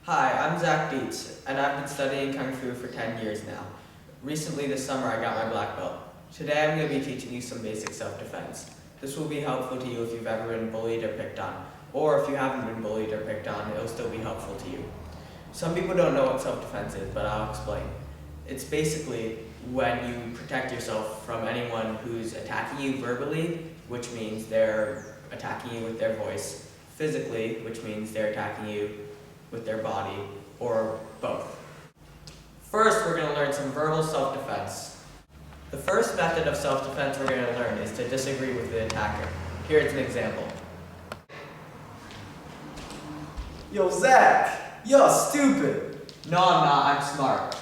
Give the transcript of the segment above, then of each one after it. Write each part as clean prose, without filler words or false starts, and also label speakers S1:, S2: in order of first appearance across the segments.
S1: Hi, I'm Zach Dietz, and I've been studying Kung Fu for 10 years now. Recently this summer I got my black belt. Today I'm going to be teaching you some basic self-defense. This will be helpful to you if you've ever been bullied or picked on, or if you haven't been bullied or picked on, it'll still be helpful to you. Some people don't know what self-defense is, but I'll explain. It's basically when you protect yourself from anyone who's attacking you verbally, which means they're attacking you with their voice, physically, which means they're attacking you with their body, or both. First, we're going to learn some verbal self-defense. The first method of self-defense we're going to learn is to disagree with the attacker. Here's an example.
S2: Yo, Zach, you're stupid.
S1: No, I'm not. I'm smart.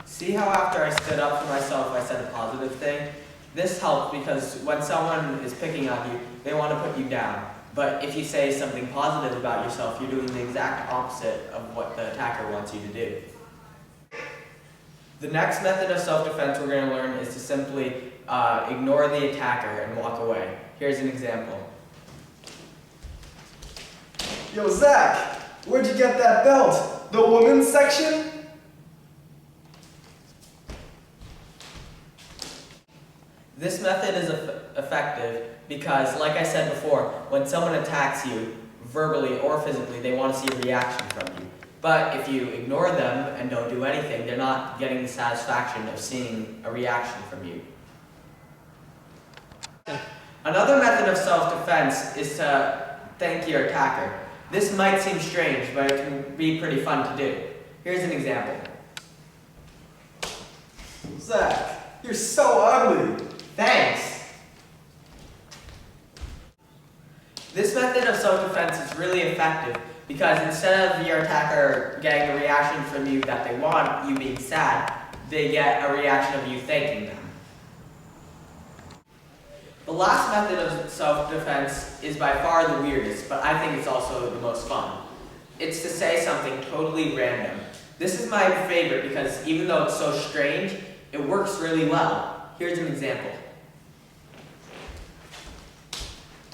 S1: See how after I stood up for myself, I said a positive thing? This helps because when someone is picking on you, they want to put you down. But if you say something positive about yourself, you're doing the exact opposite of what the attacker wants you to do. The next method of self-defense we're going to learn is to simply ignore the attacker and walk away. Here's an example.
S2: Yo, Zach, where'd you get that belt? The women's section?
S1: This method is effective because, like I said before, when someone attacks you, verbally or physically, they want to see a reaction from you. But if you ignore them and don't do anything, they're not getting the satisfaction of seeing a reaction from you. Another method of self-defense is to thank your attacker. This might seem strange, but it can be pretty fun to do. Here's an example.
S2: Zach, you're so ugly.
S1: Thanks! This method of self-defense is really effective because instead of your attacker getting a reaction from you that they want, you being sad, they get a reaction of you thanking them. The last method of self-defense is by far the weirdest, but I think it's also the most fun. It's to say something totally random. This is my favorite because even though it's so strange, it works really well. Here's an example.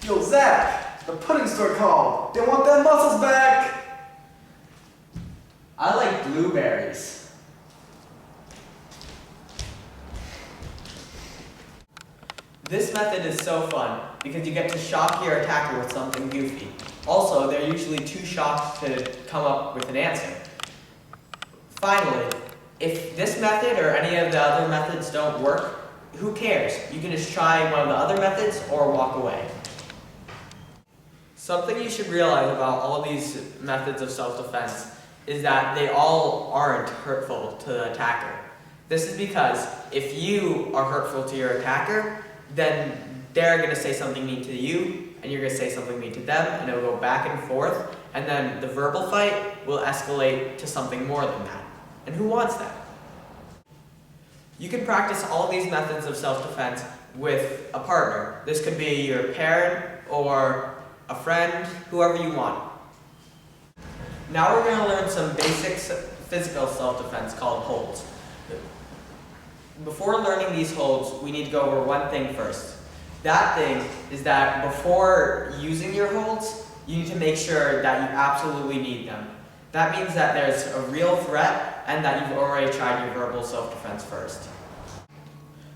S2: Yo, Zach, the pudding store called. They want their muscles back.
S1: I like blueberries. This method is so fun because you get to shock your attacker with something goofy. Also, they're usually too shocked to come up with an answer. Finally, if this method or any of the other methods don't work, who cares? You can just try one of the other methods or walk away. Something you should realize about all these methods of self-defense is that they all aren't hurtful to the attacker. This is because if you are hurtful to your attacker, then they're going to say something mean to you, and you're going to say something mean to them, and it'll go back and forth, and then the verbal fight will escalate to something more than that. And who wants that? You can practice all these methods of self-defense with a partner. This could be your parent or a friend, whoever you want. Now we're going to learn some basic physical self-defense called holds. Before learning these holds, we need to go over one thing first. That thing is that before using your holds, you need to make sure that you absolutely need them. That means that there's a real threat and that you've already tried your verbal self-defense first.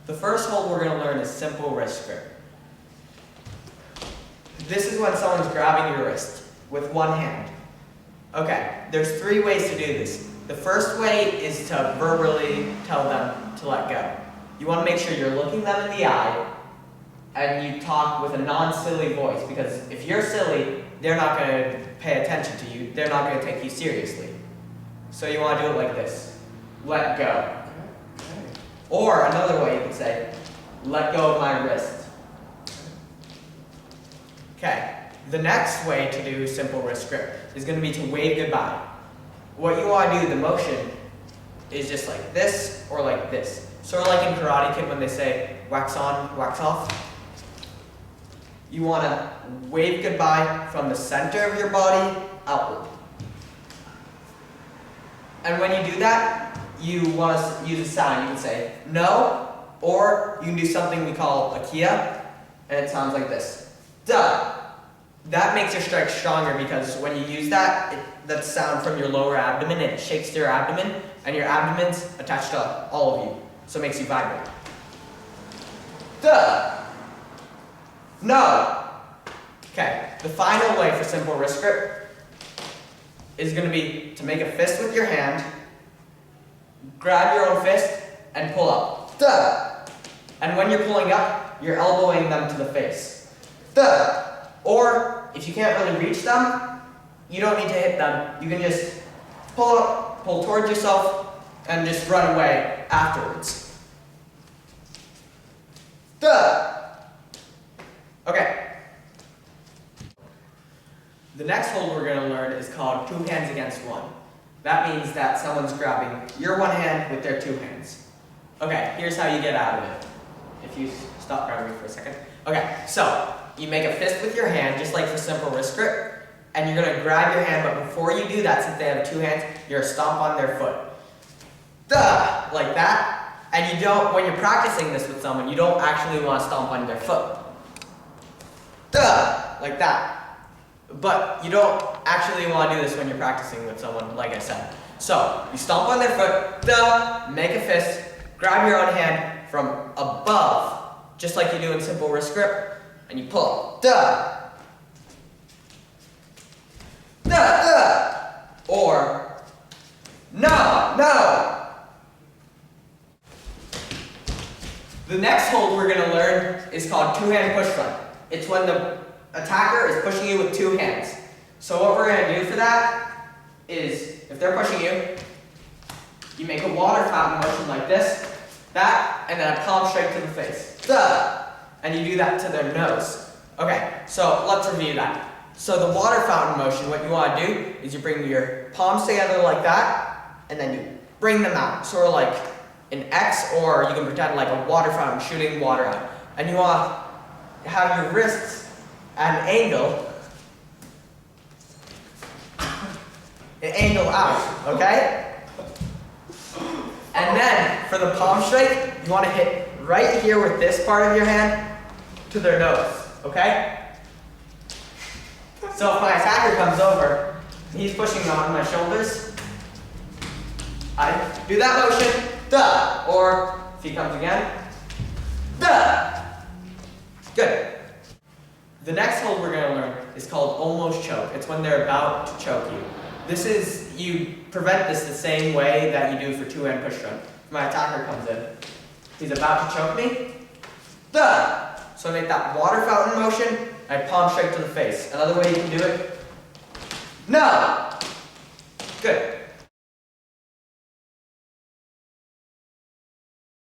S1: The first hold we're going to learn is simple wrist grip. This is when someone's grabbing your wrist with one hand. Okay, there's 3 ways to do this. The first way is to verbally tell them to let go. You want to make sure you're looking them in the eye and you talk with a non-silly voice, because if you're silly, they're not going to pay attention to you. They're not going to take you seriously. So you want to do it like this. Let go. Or another way you could say, let go of my wrist. Okay, the next way to do simple wrist grip is going to be to wave goodbye. What you want to do, the motion, is just like this or like this. Sort of like in Karate Kid when they say wax on, wax off. You want to wave goodbye from the center of your body outward. And when you do that, you want to use a sound. You can say no, or you can do something we call a kia, and it sounds like this. Da. That makes your strike stronger because when you use that, that sound from your lower abdomen, it shakes your abdomen, and your abdomen's attached to all of you, so it makes you vibrate. Duh. No. Okay, the final way for simple wrist grip is going to be to make a fist with your hand, grab your own fist, and pull up. Duh. And when you're pulling up, you're elbowing them to the face. Duh. Or, if you can't really reach them, you don't need to hit them. You can just pull up, pull towards yourself, and just run away afterwards. Duh. Okay. The next hold we're going to learn is called 2 hands against 1. That means that someone's grabbing your one hand with their 2 hands. Okay, here's how you get out of it. If you stop grabbing me for a second. Okay, so you make a fist with your hand, just like for simple wrist grip, and you're going to grab your hand, but before you do that, since they have 2 hands, you're going to stomp on their foot. Duh! Like that. And you don't, when you're practicing this with someone, you don't actually want to stomp on their foot. Duh! Like that. But you don't actually want to do this when you're practicing with someone, like I said. So, you stomp on their foot, duh, make a fist, grab your own hand from above, just like you do in simple wrist grip, and you pull, duh. Duh, duh. Or, no, no. The next hold we're going to learn is called 2-hand push front. It's when the attacker is pushing you with 2 hands. So what we're going to do for that is, if they're pushing you, you make a water fountain motion like this, that, and then a palm straight to the face. Duh! And you do that to their nose. Okay, so let's review that. So the water fountain motion, what you want to do is you bring your palms together like that, and then you bring them out, sort of like an X, or you can pretend like a water fountain shooting water out. And you want to have your wrists at an angle out, okay? And then, for the palm strike, you want to hit right here with this part of your hand to their nose, okay? So if my attacker comes over, and he's pushing on my shoulders, I do that motion, duh! Or, if he comes again, duh! Good. The next hold we're going to learn is called almost choke. It's when they're about to choke you. This is, you prevent this the same way that you do for 2-hand push front. If my attacker comes in, he's about to choke me, duh! So I make that water fountain motion, I palm straight to the face. Another way you can do it, no! Good.